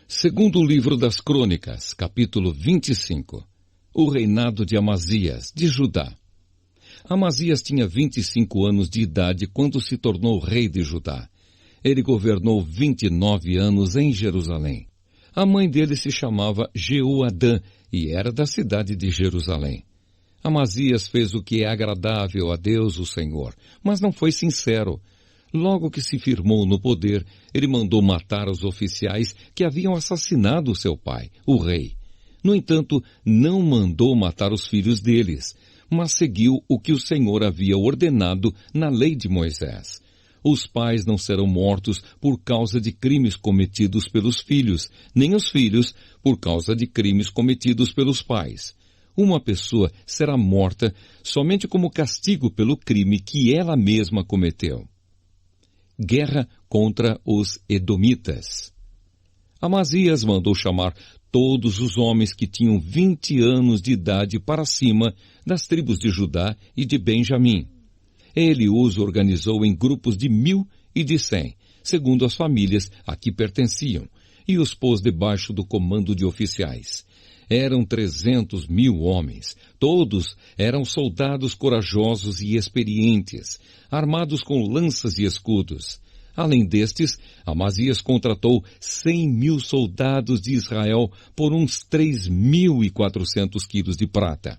Segundo livro das Crônicas, capítulo 25. O reinado de Amazias, de Judá. Amazias tinha 25 anos de idade quando se tornou rei de Judá. Ele governou 29 anos em Jerusalém. A mãe dele se chamava Jeoadã e era da cidade de Jerusalém. Amazias fez o que é agradável a Deus, o Senhor, mas não foi sincero. Logo que se firmou no poder, ele mandou matar os oficiais que haviam assassinado seu pai, o rei. No entanto, não mandou matar os filhos deles, mas seguiu o que o Senhor havia ordenado na lei de Moisés. Os pais não serão mortos por causa de crimes cometidos pelos filhos, nem os filhos por causa de crimes cometidos pelos pais. Uma pessoa será morta somente como castigo pelo crime que ela mesma cometeu. Guerra contra os Edomitas. Amazias mandou chamar todos os homens que tinham 20 anos de idade para cima das tribos de Judá e de Benjamim. Ele os organizou em grupos de 1.000 e de 100, segundo as famílias a que pertenciam, e os pôs debaixo do comando de oficiais. Eram 300.000 homens. Todos eram soldados corajosos e experientes, armados com lanças e escudos. Além destes, Amazias contratou 100.000 soldados de Israel por uns 3.400 quilos de prata.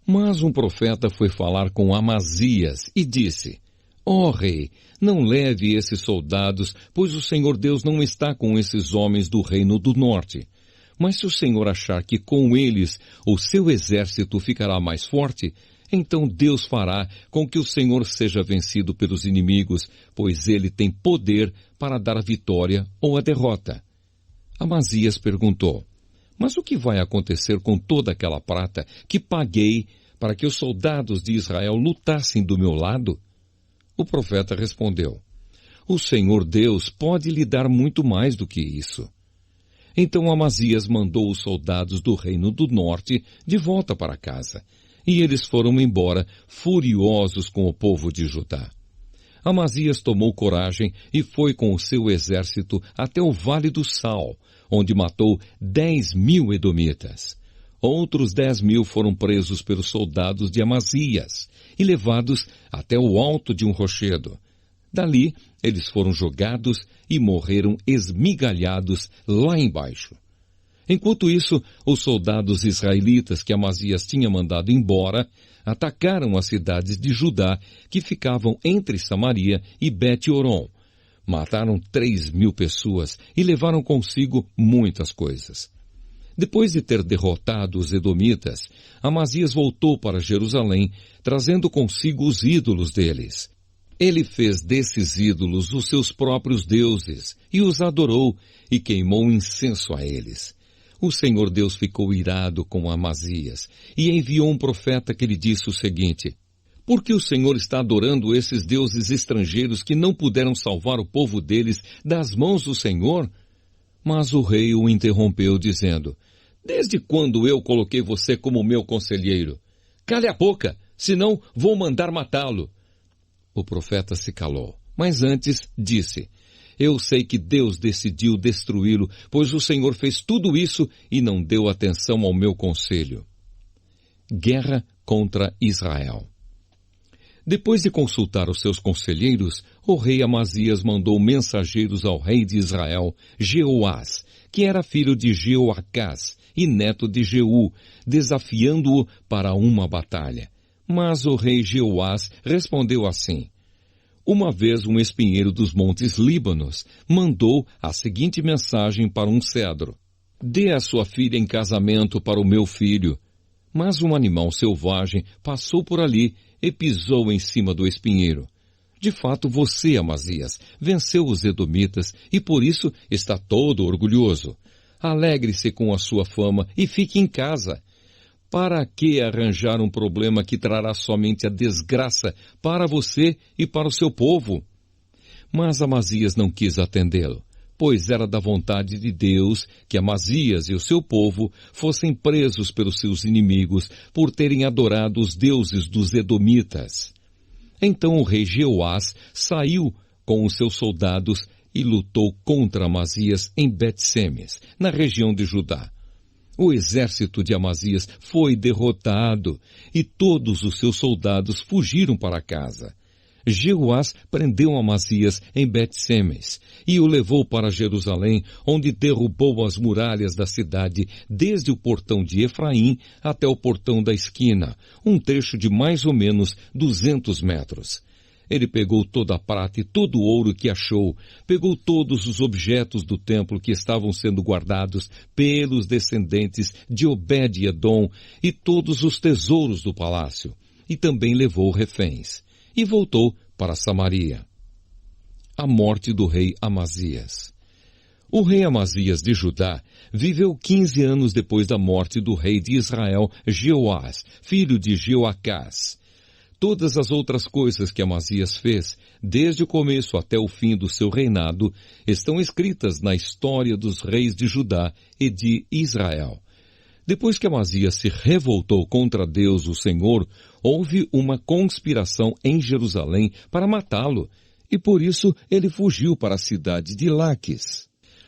Mas um profeta foi falar com Amazias e disse: Ó rei, não leve esses soldados, pois o Senhor Deus não está com esses homens do reino do norte. Mas se o Senhor achar que com eles o seu exército ficará mais forte, então Deus fará com que o Senhor seja vencido pelos inimigos, pois ele tem poder para dar a vitória ou a derrota. Amazias perguntou: Mas o que vai acontecer com toda aquela prata que paguei para que os soldados de Israel lutassem do meu lado? O profeta respondeu: O Senhor Deus pode lhe dar muito mais do que isso. Então Amazias mandou os soldados do reino do norte de volta para casa, e eles foram embora furiosos com o povo de Judá. Amazias tomou coragem e foi com o seu exército até o Vale do Sal, onde matou 10.000 edomitas. Outros 10.000 foram presos pelos soldados de Amazias e levados até o alto de um rochedo. Dali, eles foram jogados e morreram esmigalhados lá embaixo. Enquanto isso, os soldados israelitas que Amazias tinha mandado embora atacaram as cidades de Judá que ficavam entre Samaria e Bet-Horon. Mataram 3.000 pessoas e levaram consigo muitas coisas. Depois de ter derrotado os edomitas, Amazias voltou para Jerusalém, trazendo consigo os ídolos deles. Ele fez desses ídolos os seus próprios deuses e os adorou e queimou incenso a eles. O Senhor Deus ficou irado com Amazias e enviou um profeta que lhe disse o seguinte: Por que o Senhor está adorando esses deuses estrangeiros que não puderam salvar o povo deles das mãos do Senhor? Mas o rei o interrompeu, dizendo: Desde quando eu coloquei você como meu conselheiro? Cale a boca, senão vou mandar matá-lo. O profeta se calou, mas antes disse: Eu sei que Deus decidiu destruí-lo, pois o Senhor fez tudo isso e não deu atenção ao meu conselho. Guerra contra Israel. Depois de consultar os seus conselheiros, o rei Amazias mandou mensageiros ao rei de Israel, Jeoás, que era filho de Jeoacás e neto de Jeú, desafiando-o para uma batalha. Mas o rei Jeoás respondeu assim: Uma vez um espinheiro dos montes Líbanos mandou a seguinte mensagem para um cedro: Dê a sua filha em casamento para o meu filho. Mas um animal selvagem passou por ali e pisou em cima do espinheiro. De fato, você, Amazias, venceu os edomitas e por isso está todo orgulhoso. Alegre-se com a sua fama e fique em casa. Para que arranjar um problema que trará somente a desgraça para você e para o seu povo? Mas Amazias não quis atendê-lo, pois era da vontade de Deus que Amazias e o seu povo fossem presos pelos seus inimigos por terem adorado os deuses dos edomitas. Então o rei Jeoás saiu com os seus soldados e lutou contra Amazias em Bet-Semes, na região de Judá. O exército de Amazias foi derrotado e todos os seus soldados fugiram para casa. Jeoás prendeu Amazias em Bet-Semes e o levou para Jerusalém, onde derrubou as muralhas da cidade desde o portão de Efraim até o portão da esquina, um trecho de mais ou menos 200 metros. Ele pegou toda a prata e todo o ouro que achou, pegou todos os objetos do templo que estavam sendo guardados pelos descendentes de Obed-Edom e todos os tesouros do palácio, e também levou reféns, e voltou para Samaria. A morte do rei Amazias. O rei Amazias de Judá viveu 15 anos depois da morte do rei de Israel, Jeoás, filho de Jeoacás. Todas as outras coisas que Amazias fez, desde o começo até o fim do seu reinado, estão escritas na história dos reis de Judá e de Israel. Depois que Amazias se revoltou contra Deus, o Senhor, houve uma conspiração em Jerusalém para matá-lo, e por isso ele fugiu para a cidade de Laquis.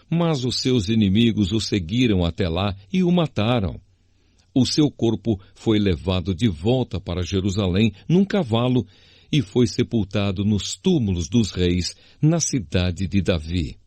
Mas os seus inimigos o seguiram até lá e o mataram. O seu corpo foi levado de volta para Jerusalém num cavalo e foi sepultado nos túmulos dos reis na cidade de Davi.